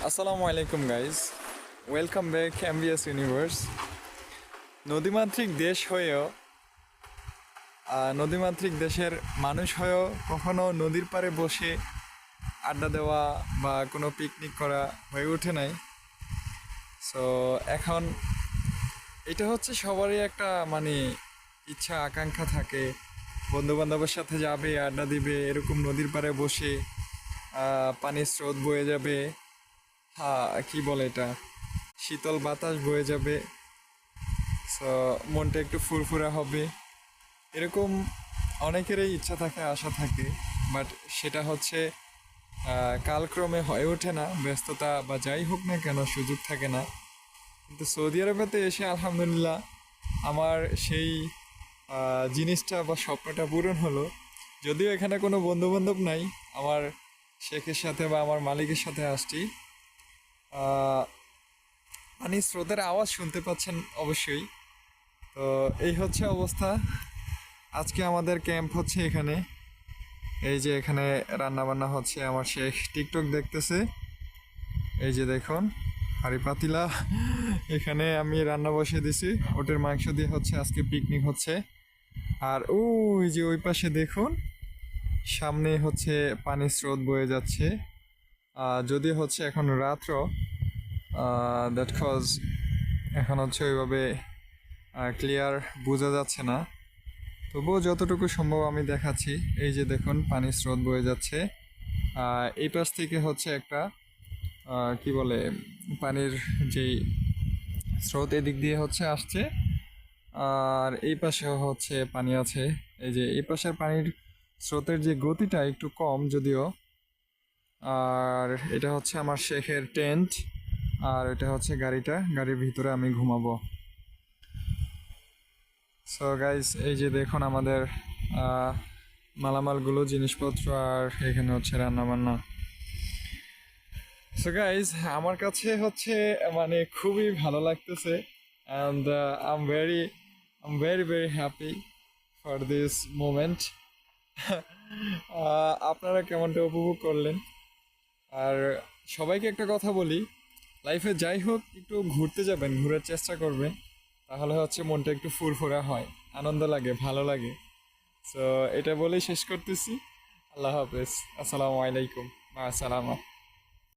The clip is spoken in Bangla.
আসসালামু আলাইকুম guys, welcome back MBS universe. নদীমাতৃক দেশ হয়েও নদীমাতৃক দেশের মানুষ হয়েও কখনো নদীর পাড়ে বসে আড্ডা দেওয়া বা কোনো পিকনিক করা হয়ে ওঠে নাই। সো এখন এটা হচ্ছে সবারই একটা ইচ্ছা আকাঙ্ক্ষা থাকে, বন্ধুবান্ধবের সাথে যাবে, আড্ডা দিবে, এরকম নদীর পাড়ে বসে পানির স্রোত বয়ে যাবে, কি বলে এটা, শীতল বাতাস বয়ে যাবে। সো মনটা একটু ফুরফুরা হবে, এরকম অনেকেরই ইচ্ছা থাকে, আশা থাকে। বাট সেটা হচ্ছে কালক্রমে হয়ে ওঠে না, ব্যস্ততা বা যাই হোক না কেন সুযোগ থাকে না। কিন্তু সৌদি আরবেতে এসে আলহামদুলিল্লাহ আমার সেই জিনিসটা বা স্বপ্নটা পূরণ হলো। যদিও এখানে কোনো বন্ধুবান্ধব নাই, আমার শেখের সাথে বা আমার মালিকের সাথে আসছি। পানির স্রোতের আওয়াজ শুনতে পাচ্ছেন অবশ্যই। তো এই হচ্ছে অবস্থা। আজকে আমাদের ক্যাম্প হচ্ছে এখানে। এই যে এখানে রান্না বান্না হচ্ছে, আমার শেখ টিকটক দেখতেছে। এই যে দেখুন হাঁড়ি পাতিলা, এখানে আমি রান্না বসিয়ে দিছি। ওটের মাংস দিয়ে হচ্ছে আজকে পিকনিক হচ্ছে। আর ওই যে ওই পাশে দেখুন, সামনে হচ্ছে পানির স্রোত বয়ে যাচ্ছে। যদি হচ্ছে এখন রাত্র, দ্যাট কজ এখন হচ্ছে ওইভাবে ক্লিয়ার বোঝা যাচ্ছে না, তবুও যতটুকু সম্ভব আমি দেখাচ্ছি। এই যে দেখুন পানির স্রোত বয়ে যাচ্ছে। এই পাশ থেকে হচ্ছে একটা কি বলে, পানির যেই স্রোত এদিক দিয়ে হচ্ছে আসছে, আর এই পাশেও হচ্ছে পানি আছে। এই যে এই পাশের পানির স্রোতের যে গতিটা একটু কম যদিও। আর এটা হচ্ছে আমার শেখের টেন্ট, আর এটা হচ্ছে গাড়ির ভিতরে আমি ঘুমাবো। সো গাইস, এই যে দেখুন আমাদের মালামালগুলো, জিনিসপত্র, আর এখানে হচ্ছে রান্নাবান্না। সো গাইস, আমার কাছে হচ্ছে খুবই ভালো লাগতেছে, and I am very happy for this moment. আপনারা কেমনটা উপভোগ করলেন? আর সবাইকে একটা কথা বলি, লাইফে যাই হোক একটু ঘুরতে যাবেন, ঘুরার চেষ্টা করবেন, তাহলে হচ্ছে মনটা একটু ফুরফুরা হয়, আনন্দ লাগে, ভালো লাগে। সো এটা বলেই শেষ করতেছি। আল্লাহ হাফেজ, আসসালামু আলাইকুম, মা আসসালামা।